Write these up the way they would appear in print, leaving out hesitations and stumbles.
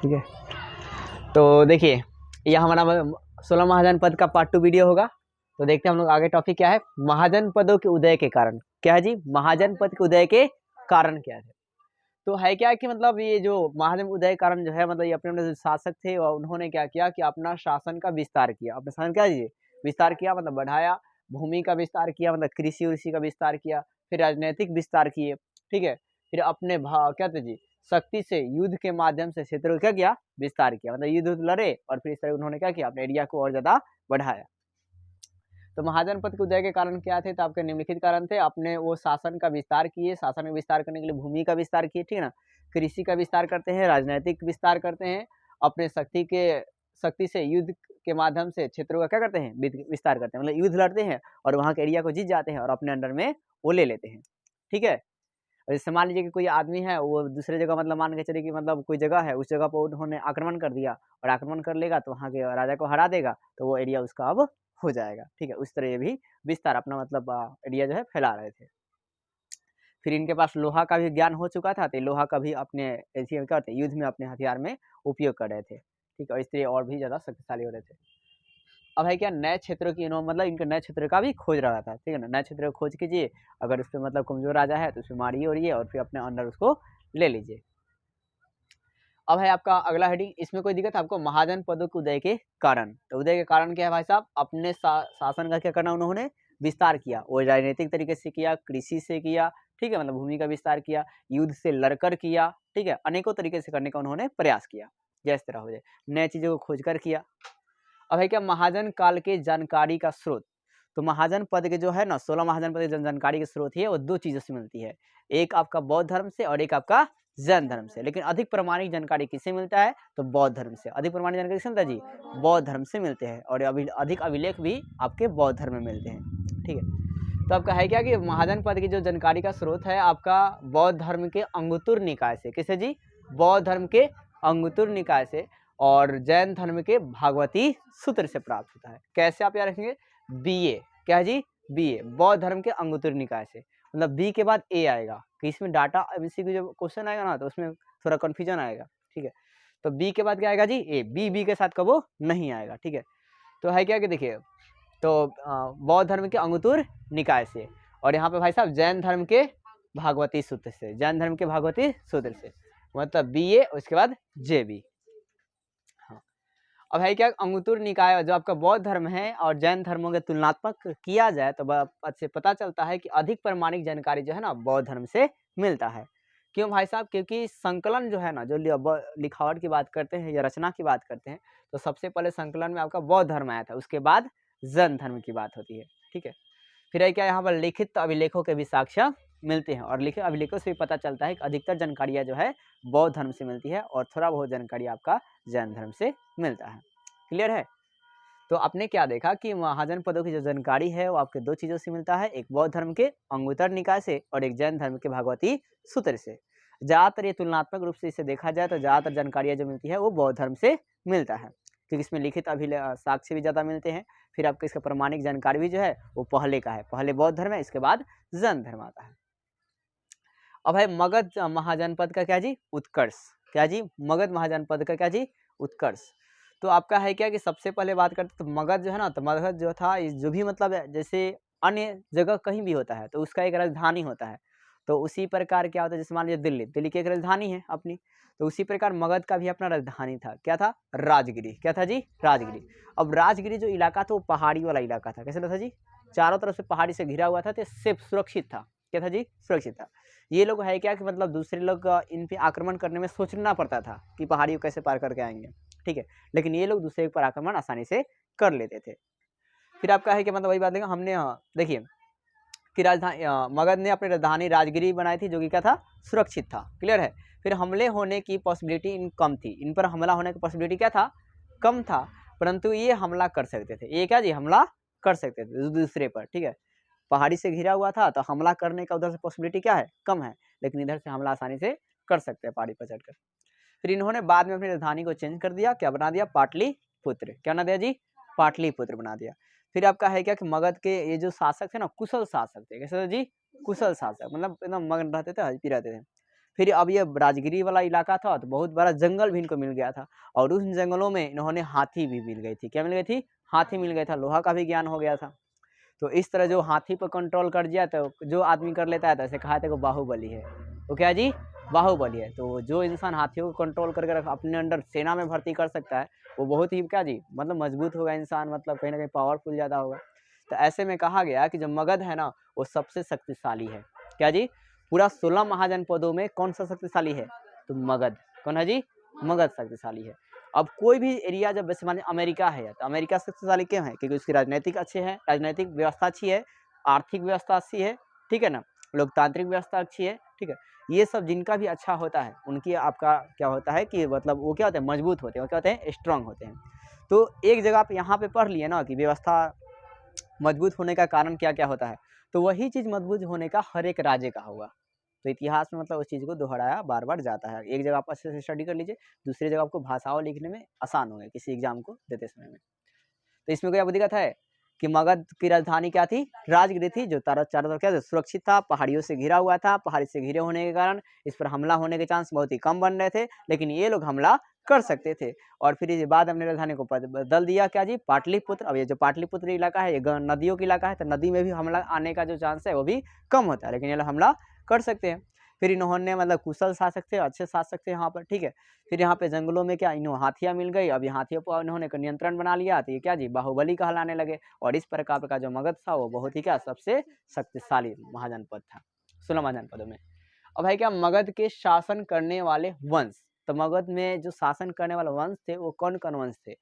ठीक है। तो देखिए यह हमारा 16 महाजन पद का पार्ट 2 वीडियो होगा। तो देखते हैं हम लोग आगे टॉपिक क्या है, महाजन पदों के उदय के कारण। क्या है जी, महाजन पद के उदय के कारण क्या है। तो है क्या कि मतलब ये जो महाजन उदय कारण जो है, मतलब ये अपने अपने जो शासक थे और उन्होंने क्या किया कि अपना शासन का विस्तार किया। अपना शासन क्या जी विस्तार किया, मतलब बढ़ाया, भूमि का विस्तार किया, मतलब कृषि उषि का विस्तार किया, फिर राजनीतिक विस्तार किए, ठीक है। फिर अपने क्या थे जी, शक्ति से युद्ध के माध्यम से क्षेत्र को क्या किया, विस्तार किया, मतलब युद्ध लड़े और फिर इस तरह उन्होंने क्या किया, अपने एरिया को और ज्यादा बढ़ाया। तो महाजन पद के उदय के कारण क्या थे, तो आपके निम्नलिखित कारण थे। अपने वो शासन का विस्तार किए, शासन का विस्तार करने के लिए भूमि का विस्तार किए, ठीक है ना, कृषि का विस्तार करते हैं, राजनीतिक विस्तार करते हैं, अपने शक्ति से युद्ध के माध्यम से क्षेत्रों का क्या करते हैं, विस्तार करते हैं, मतलब युद्ध लड़ते हैं और वहां के एरिया को जीत जाते हैं और अपने अंडर में वो ले लेते हैं, ठीक है। जैसे मान लीजिए कि कोई आदमी है, वो दूसरे जगह, मतलब मान के चलिए कि मतलब कोई जगह है, उस जगह पर उन्होंने आक्रमण कर दिया और आक्रमण कर लेगा तो वहाँ के राजा को हरा देगा, तो वो एरिया उसका अब हो जाएगा, ठीक है। उस तरह ये भी विस्तार अपना मतलब एरिया जो है फैला रहे थे। फिर इनके पास लोहा का भी ज्ञान हो चुका था, तो लोहा का भी अपने ऐसे करते युद्ध में अपने हथियार में उपयोग कर रहे थे, ठीक है। और इस तरह और भी ज्यादा शक्तिशाली हो रहे थे। अब है क्या, नए क्षेत्रों की मतलब इनके नए क्षेत्र का भी खोज रहा था, ठीक है ना। नए क्षेत्र को खोज कीजिए, अगर उस पर मतलब कमजोर राजा है तो उस पर मारिए उड़िए और फिर अपने अंदर उसको ले लीजिए। अब है आपका अगला हेडिंग, इसमें कोई दिक्कत है आपको, महाजन पदों के उदय के कारण। तो उदय के कारण क्या है भाई साहब, अपने शासन का क्या करना, उन्होंने विस्तार किया। वो राजनीतिक तरीके से किया, कृषि से किया, ठीक है, मतलब भूमि का विस्तार किया, युद्ध से लड़कर किया, ठीक है, अनेकों तरीके से करने का उन्होंने प्रयास किया, जैस तरह हो जाए, नए चीजों को खोज कर किया। अब है क्या, महाजन काल के जानकारी का स्रोत। तो महाजन पद के जो है ना, 16 महाजन पद के जानकारी के स्रोत है वो दो चीजों से मिलती है, एक आपका बौद्ध धर्म से और एक आपका जैन धर्म से। लेकिन अधिक प्रमाणिक जानकारी किससे मिलता है, तो बौद्ध धर्म से। अधिक प्रमाणिक जानकारी किससे मिलता है जी, बौद्ध धर्म से मिलते हैं, और अधिक अभिलेख भी आपके बौद्ध धर्म में मिलते हैं, ठीक है। तो आपका है क्या कि महाजन पद की जो जानकारी का स्रोत है आपका बौद्ध धर्म के अंगुतुर निकाय से। किसे जी, बौद्ध धर्म के अंगुतुर निकाय से, और जैन धर्म के भागवती सूत्र से प्राप्त होता है। कैसे आप याद रखेंगे, बीए, क्या है जी, बीए, बौद्ध धर्म के अंगुतुर निकाय से, मतलब बी के बाद ए आएगा, कि इसमें डाटा एमसीक्यू जो क्वेश्चन आएगा ना, तो उसमें थोड़ा कंफ्यूजन आएगा, ठीक है। तो बी के बाद क्या आएगा जी, ए, बी के साथ कब वो नहीं आएगा, ठीक है। तो है क्या कि देखिए, तो बौद्ध धर्म के अंगुतुर निकाय से, और यहाँ पे भाई साहब जैन धर्म के भागवती सूत्र से, जैन धर्म के भागवती सूत्र से, मतलब बी ए उसके बाद जे बी। अब है क्या, अंगुतुर निकाय जो आपका बौद्ध धर्म है और जैन धर्मों के तुलनात्मक किया जाए तो अच्छे पता चलता है कि अधिक प्रमाणिक जानकारी जो है ना बौद्ध धर्म से मिलता है। क्यों भाई साहब, क्योंकि संकलन जो है ना, जो लिखावट की बात करते हैं या रचना की बात करते हैं, तो सबसे पहले संकलन में आपका बौद्ध धर्म आया था, उसके बाद जैन धर्म की बात होती है, ठीक है। फिर है क्या, यहाँ पर लिखित अभिलेखों के भी साक्ष्य मिलते हैं, और लिखित अभिलेखों से भी पता चलता है कि अधिकतर जानकारियाँ जो है बौद्ध धर्म से मिलती है और थोड़ा बहुत जानकारी आपका जैन धर्म से मिलता है। क्लियर है। तो आपने क्या देखा कि महाजन पदों की जो जानकारी है वो आपके दो चीजों से मिलता है, एक बौद्ध धर्म के अंगुतर निकाय से और एक जैन धर्म के भागवती सूत्र से। ज्यादातर ये तुलनात्मक रूप से इसे देखा जाए तो ज्यादातर जानकारियां जो मिलती है वो बौद्ध धर्म से मिलता है, क्योंकि इसमें लिखित साक्ष्य भी ज्यादा मिलते हैं। फिर आपको इसका प्रमाणिक जानकारी भी जो है वो पहले का है, पहले बौद्ध धर्म है, इसके बाद जैन धर्म आता है। अब है मगध महाजनपद का क्या जी, उत्कर्ष। क्या जी, मगध महाजनपद का क्या जी, उत्कर्ष। तो आपका है क्या कि सबसे पहले बात करते तो मगध जो है ना, तो मगध जो था जो भी मतलब है, जैसे अन्य जगह कहीं भी होता है तो उसका एक राजधानी होता है, तो उसी प्रकार क्या होता है, जैसे मान लीजिए दिल्ली, दिल्ली की एक राजधानी है अपनी, तो उसी प्रकार मगध का भी अपना राजधानी था। क्या था, राजगिरी। क्या था जी, राजगिरी। अब राजगिरी जो इलाका था वो पहाड़ी वाला इलाका था। कैसे था जी, चारों तरफ से पहाड़ी से घिरा हुआ था, तो सिर्फ सुरक्षित था। क्या था जी, सुरक्षित था। ये लोग है क्या कि मतलब दूसरे लोग इन पे आक्रमण करने में सोचना पड़ता था कि पहाड़ी को कैसे पार करके आएंगे, ठीक है, लेकिन ये लोग दूसरे पर आक्रमण आसानी से कर लेते थे। फिर आपका है कि मतलब वही बात है, हमने देखिए कि राजधानी मगध ने अपनी राजधानी राजगिरी बनाई थी, जो कि क्या था, सुरक्षित था। क्लियर है। फिर हमले होने की पॉसिबिलिटी कम थी, इन पर हमला होने की पॉसिबिलिटी क्या था, कम था, परंतु ये हमला कर सकते थे। ये क्या जी, हमला कर सकते थे दूसरे पर, ठीक है। पहाड़ी से घिरा हुआ था तो हमला करने का उधर से पॉसिबिलिटी क्या है, कम है, लेकिन इधर से हमला आसानी से कर सकते हैं पहाड़ी पर चढ़कर। फिर इन्होंने बाद में अपनी राजधानी को चेंज कर दिया, क्या बना दिया, पाटलिपुत्र। क्या बना दिया जी, पाटलिपुत्र बना दिया। फिर आपका है क्या कि मगध के ये जो शासक थे ना, कुशल शासक थे। कैसे थे जी, कुशल शासक, मतलब एकदम मगन रहते थे, हल्पी रहते थे। फिर अब ये राजगिरी वाला इलाका था तो बहुत बड़ा जंगल भी इनको मिल गया था, और उन जंगलों में इन्होंने हाथी भी मिल गई थी। क्या मिल गई थी? हाथी मिल गया था, लोहा का भी ज्ञान हो गया था। तो इस तरह जो हाथी पर कंट्रोल कर दिया तो जो आदमी कर लेता है तो ऐसे कहा था कि बाहुबली है। वो क्या जी? बाहुबली है। तो जो इंसान हाथियों को कंट्रोल करके अपने अंडर सेना में भर्ती कर सकता है वो बहुत ही क्या जी मतलब मजबूत होगा इंसान, मतलब कहीं ना कहीं पावरफुल ज़्यादा होगा। तो ऐसे में कहा गया कि जो मगध है ना वो सबसे शक्तिशाली है। क्या जी? पूरा 16 महाजनपदों में कौन सा शक्तिशाली है? तो मगध। कौन है जी? मगध शक्तिशाली है। अब कोई भी एरिया जब वैसे मान अमेरिका है तो अमेरिका शक्तिशाली क्यों है? क्योंकि उसकी राजनीतिक अच्छे है, राजनीतिक व्यवस्था अच्छी है, आर्थिक व्यवस्था अच्छी है, ठीक है ना, लोकतांत्रिक व्यवस्था अच्छी है, ठीक है। ये सब जिनका भी अच्छा होता है उनकी आपका क्या होता है कि मतलब वो क्या होते हैं? मजबूत होते हैं, वो क्या होते हैं? स्ट्रांग होते हैं। तो एक जगह आप यहाँ पे पढ़ लिए ना कि व्यवस्था मजबूत होने का कारण क्या क्या होता है, तो वही चीज़ मजबूत होने का हर एक राज्य का होगा। तो इतिहास में मतलब उस चीज़ को दोहराया बार बार जाता है। एक जगह आप अच्छे से स्टडी कर लीजिए, दूसरी जगह आपको भाषाओं लिखने में आसान होगा किसी एग्जाम को देते समय में। तो इसमें कोई आपको दिक्कत है कि मगध की राजधानी क्या थी? राजगिरी थी, जो चारों तरफ क्या था? सुरक्षित था, पहाड़ियों से घिरा हुआ था। पहाड़ी से घिरे होने के कारण इस पर हमला होने के चांस बहुत ही कम बन रहे थे, लेकिन ये लोग हमला कर सकते थे। और फिर ये बाद अपने राजधानी को बदल दिया क्या जी? पाटलिपुत्र। अब ये जो पाटलिपुत्र इलाका है ये नदियों का इलाका है, तो नदी में भी हमला आने का जो चांस है वो भी कम होता है, लेकिन ये लोग हमला कर सकते हैं। फिर इन्होंने मतलब कुशल शासक थे, अच्छे शासक थे यहाँ पर, ठीक है। फिर यहाँ पे जंगलों में क्या इन्हों हाथियाँ मिल गई। अब ये हाथियों पर इन्होंने नियंत्रण बना लिया, तो ये क्या जी बाहुबली कहलाने लगे। और इस प्रकार का जो मगध था वो बहुत ही क्या सबसे शक्तिशाली महाजनपद था 16 महाजनपदों में। अब भाई क्या मगध के शासन करने वाले वंश, तो मगध में जो शासन करने वाले वंश थे वो कौन कौन वंश थे?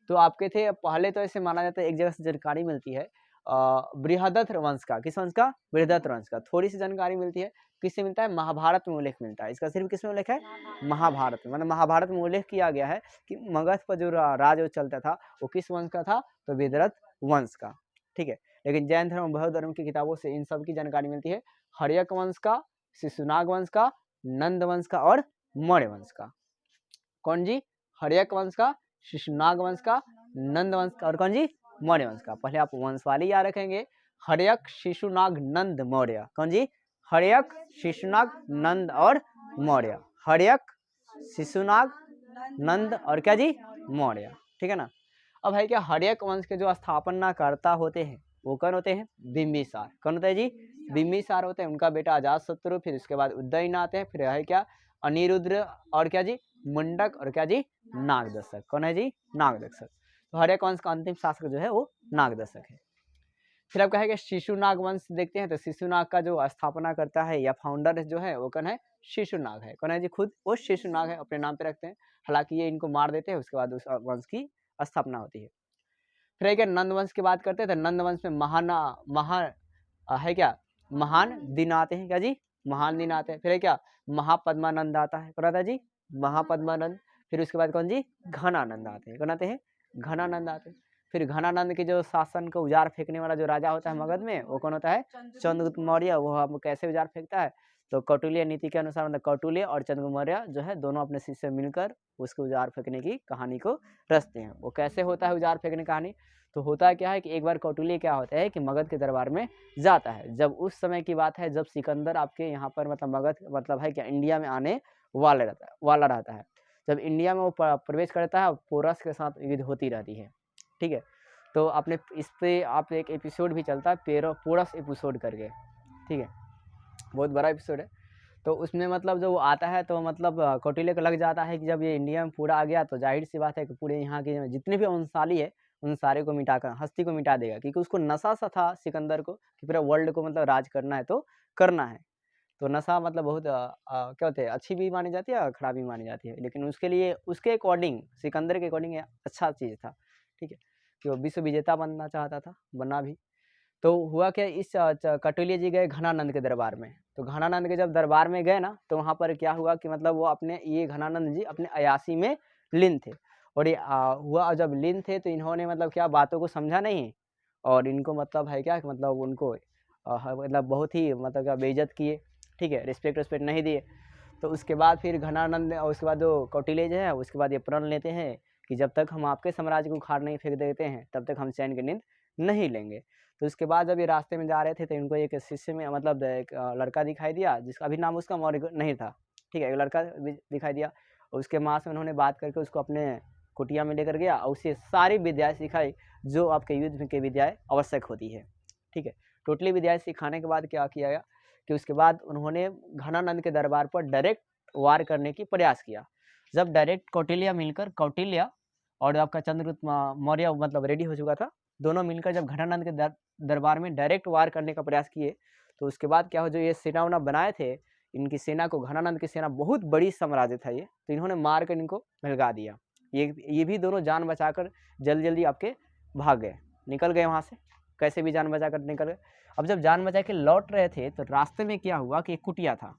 तो आपके थे पहले तो ऐसे माना जाता है, एक जगह से जानकारी मिलती है बृहदत्त वंश का। किस वंश का? बृहदत्त वंश का। थोड़ी सी जानकारी मिलती है, किससे मिलता है? महाभारत में उल्लेख मिलता है इसका। सिर्फ किसमें उल्लेख है? महाभारत में। मतलब महाभारत में उल्लेख किया गया है कि मगध पर जो राज चलता था वो किस वंश का था? तो बृहदत्त वंश का, ठीक है। लेकिन जैन धर्म बौद्ध धर्म की किताबों से इन सब की जानकारी मिलती है हर्यक वंश का, शिशुनाग वंश का, नंद वंश का और मौर्य वंश का। कौन जी? हर्यक वंश का, शिशुनाग वंश का, नंद वंश का और कौन जी? मौर्य वंश का। पहले आप वंश वाले याद रखेंगे, हर्यक, शिशुनाग, नंद, मौर्य। कौन जी? हर्यक, शिशुनाग, नंद और मौर्य। हर्यक, शिशुनाग, नंद और क्या जी? मौर्य, ठीक है ना। अब है क्या हर्यक वंश के जो स्थापनाकर्ता होते हैं वो कौन होते हैं? बिंबिसार। कौन होता है जी? बिंबिसार होते हैं। उनका बेटा अजातशत्रु, फिर उसके बाद उदयन आते हैं, फिर है क्या अनिरुद्र और क्या जी? मुंडक और क्या जी? नागदशक। कौन है जी? नागदशक। तो हर्यक वंश का अंतिम शासक जो है वो नागदशक है। फिर आप कहेंगे शिशुनाग वंश देखते हैं, तो शिशुनाग का जो स्थापना करता है या फाउंडर जो है वो कौन है? शिशुनाग है। कौन है जी? खुद वो शिशुनाग है, अपने नाम पे रखते हैं। हालांकि ये इनको मार देते हैं, उसके बाद उस वंश की स्थापना होती है। फिर है क्या नंद वंश की बात करते हैं, तो नंद वंश में है क्या महान दिन आते हैं। क्या जी? महान दिन आते हैं। फिर है क्या महापद्मानंद आता है। कौन आता है जी? महापद्मानंद। फिर उसके बाद कौन जी? घनानंद आते हैं। कौन आते हैं? घनानंद आते हैं। फिर घनानंद के जो शासन को उजाड़ फेंकने वाला जो राजा होता है मगध में वो कौन होता है? चंद्रगुप्त मौर्य। वो हम कैसे उजाड़ फेंकता है? तो कौटिल्य नीति के अनुसार मतलब कौटिल्य और चंद्रगुप्त मौर्य जो है दोनों अपने शिष्य मिलकर उसको उजाड़ फेंकने की कहानी को रचते हैं। वो कैसे होता है उजाड़ फेंकने की कहानी? तो होता क्या है कि एक बार कौटिल्य क्या होता है कि मगध के दरबार में जाता है। जब उस समय की बात है जब सिकंदर आपके यहाँ पर मतलब मगध मतलब है क्या इंडिया में आने वाला रहता है। जब इंडिया में वो प्रवेश करता है पोरस के साथ युद्ध होती रहती है, ठीक है। तो आपने इस पे आप एक एपिसोड भी चलता है पोरस एपिसोड करके, ठीक है, बहुत बड़ा एपिसोड है। तो उसमें मतलब जो वो आता है तो मतलब कौटिल्य को लग जाता है कि जब ये इंडिया में पूरा आ गया तो जाहिर सी बात है कि पूरे यहाँ के जितने भी अंशाली है उन सारे को मिटाकर हस्ती को मिटा देगा, क्योंकि उसको नशा सा था सिकंदर को कि पूरा वर्ल्ड को मतलब राज करना है तो करना है। तो नशा मतलब बहुत क्या होते हैं अच्छी भी मानी जाती है और खराब भी मानी जाती है, लेकिन उसके लिए उसके अकॉर्डिंग सिकंदर के अकॉर्डिंग अच्छा चीज़ था, ठीक है, कि वो विश्व विजेता बनना चाहता था, बना भी। तो हुआ क्या इस कौटिल्य जी गए घनानंद के दरबार में। तो घनानंद के जब दरबार में गए ना तो वहाँ पर क्या हुआ कि मतलब वो अपने ये घनानंद जी अपने अयासी में लीन थे। और ये हुआ जब लीन थे तो इन्होंने मतलब क्या बातों को समझा नहीं, और इनको मतलब है क्या कि मतलब उनको मतलब बहुत ही मतलब क्या बेइज्जत किए, ठीक है, रिस्पेक्ट नहीं दिए। तो उसके बाद फिर घनानंद और उसके बाद जो कौटिल्य जो है उसके बाद ये प्रण लेते हैं कि जब तक हम आपके साम्राज्य को उखाड़ नहीं फेंक देते हैं तब तक हम चैन की नींद नहीं लेंगे। तो उसके बाद जब ये रास्ते में जा रहे थे तो इनको एक शिष्य में मतलब एक लड़का दिखाई दिया जिसका अभी नाम उसका मौर्य नहीं था, ठीक है, एक लड़का भी दिखाई दिया, और उसके माँ से उन्होंने बात करके उसको अपने कुटिया में लेकर गया और उसे सारी विद्याएं सिखाई जो आपके युद्ध की विद्याएं आवश्यक होती है। ठीक है, टोटली विद्याएं सिखाने के बाद क्या किया गया कि उसके बाद उन्होंने घनानंद के दरबार पर डायरेक्ट वार करने की प्रयास किया। जब डायरेक्ट कौटिल्य मिलकर, कौटिल्य और आपका चंद्रगुप्त मौर्य मतलब रेडी हो चुका था, दोनों मिलकर जब घनानंद के दरबार में डायरेक्ट वार करने का प्रयास किए, तो उसके बाद क्या हो, जो ये सेना उना बनाए थे, इनकी सेना को, घनानंद की सेना बहुत बड़ी साम्राज्य था ये, तो इन्होंने मार कर इनको भगा दिया। ये भी दोनों जान बचाकर जल्दी जल्दी आपके भाग गए, निकल गए वहाँ से, कैसे भी जान बचाकर निकल गए। अब जब जान बचा के लौट रहे थे तो रास्ते में क्या हुआ कि एक कुटिया था,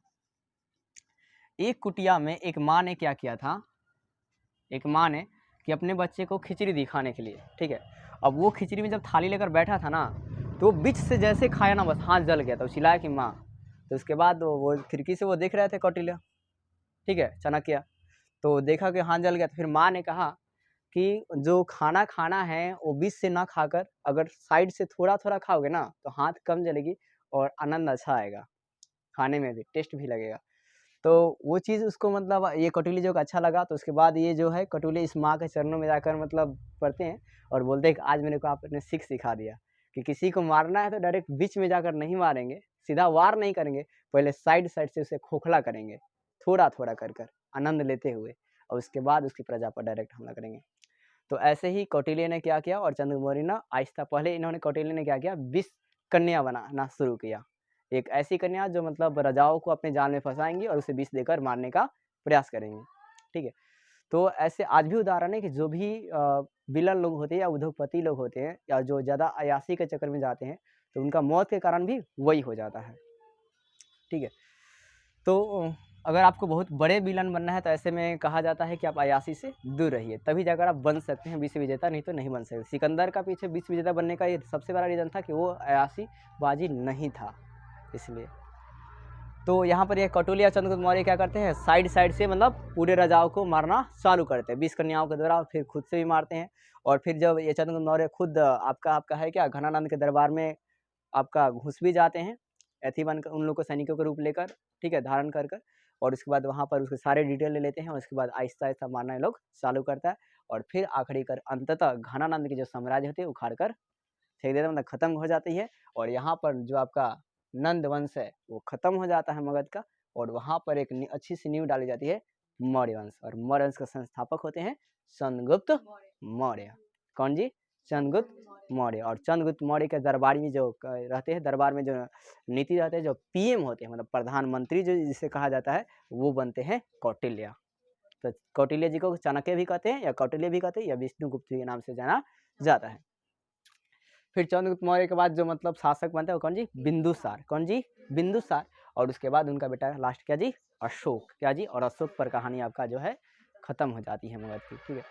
एक कुटिया में एक माँ ने क्या किया था, एक माँ ने कि अपने बच्चे को खिचड़ी दी खाने के लिए। ठीक है, अब वो खिचड़ी में जब थाली लेकर बैठा था ना, तो बीच से जैसे खाया ना, बस हाथ जल गया, तो चिल्लाया कि माँ। तो उसके बाद वो खिड़की से वो देख रहे थे कौटिल्य, ठीक है, चाणक्य, तो देखा कि हाथ जल गया, तो फिर माँ ने कहा कि जो खाना खाना है वो बीच से ना खाकर अगर साइड से थोड़ा थोड़ा खाओगे ना, तो हाथ कम जलेगी और आनंद अच्छा आएगा, खाने में भी टेस्ट भी लगेगा। तो वो चीज़ उसको मतलब ये कौटिल्य जो अच्छा लगा, तो उसके बाद ये जो है कौटिल्य इस माँ के चरणों में जाकर मतलब पढ़ते हैं और बोलते हैं कि आज मेरे को आपने सीख सिखा दिया कि किसी को मारना है तो डायरेक्ट बीच में जाकर नहीं मारेंगे, सीधा वार नहीं करेंगे, पहले साइड साइड से उसे खोखला करेंगे, थोड़ा थोड़ा कर कर आनंद लेते हुए, और उसके बाद उसकी प्रजा पर डायरेक्ट हमला करेंगे। तो ऐसे ही कौटिल्य ने क्या किया और चंद्रगुप्त मौर्य ने आहिस्ता, पहले इन्होंने कौटिल्य ने क्या किया, 20 कन्या बनाना शुरू किया, एक ऐसी कन्या जो मतलब राजाओं को अपने जाल में फंसाएंगी और उसे विष देकर मारने का प्रयास करेंगी। ठीक है, तो ऐसे आज भी उदाहरण है कि जो भी विलन लोग होते हैं या उद्योगपति लोग होते हैं या जो ज़्यादा अयासी के चक्कर में जाते हैं, तो उनका मौत के कारण भी वही हो जाता है। ठीक है, तो अगर आपको बहुत बड़े विलन बनना है तो ऐसे में कहा जाता है कि आप अयासी से दूर रहिए, तभी जाकर आप बन सकते हैं विश्व विजेता, नहीं तो नहीं बन सकते। सिकंदर का पीछे विश्व विजेता बनने का ये सबसे बड़ा रीज़न था कि वो अयासी बाजी नहीं था, इसलिए। तो यहाँ पर ये कौटिल्य चंद्रगुप्त मौर्य क्या करते हैं, साइड साइड से मतलब पूरे राजाओं को मारना चालू करते हैं, 20 कन्याओं के द्वारा, फिर खुद से भी मारते हैं। और फिर जब ये चंद्रगुप्त मौर्य खुद आपका है क्या, घनानंद के दरबार में आपका घुस भी जाते हैं, ऐथी बनकर उन लोग को सैनिकों के रूप लेकर, ठीक है, धारण कर कर, और उसके बाद वहाँ पर उसके सारे डिटेल ले लेते हैं, और उसके बाद आहिस्ता आहिस्ता मारना ये लोग चालू करता है, और फिर आखिरी कर अंततः घनानंद की जो साम्राज्य होती है उखाड़ कर फेंक देता है, मतलब खत्म हो जाती है। और यहाँ पर जो आपका नंद वंश है वो खत्म हो जाता है मगध का, और वहाँ पर एक अच्छी सी नींव डाली जाती है मौर्य वंश, और मौर्य वंश के संस्थापक होते हैं चंद्रगुप्त मौर्य। कौन जी, चंद्रगुप्त मौर्य। और चंद्रगुप्त मौर्य के दरबारी में जो रहते हैं, दरबार में जो नीति रहते हैं, जो पीएम होते हैं मतलब प्रधानमंत्री जो जिसे कहा जाता है, वो बनते हैं कौटिल्य। तो कौटिल्य जी को चाणक्य भी कहते हैं या कौटिल्य भी कहते हैं या विष्णुगुप्त के नाम से जाना जाता है। फिर चंद्रगुप्त मौर्य के बाद जो मतलब शासक बनता है वो कौन जी, बिंदुसार। कौन जी, बिंदुसार। और उसके बाद उनका बेटा लास्ट क्या जी, अशोक। क्या जी, और अशोक पर कहानी आपका जो है खत्म हो जाती है मगध की। ठीक है,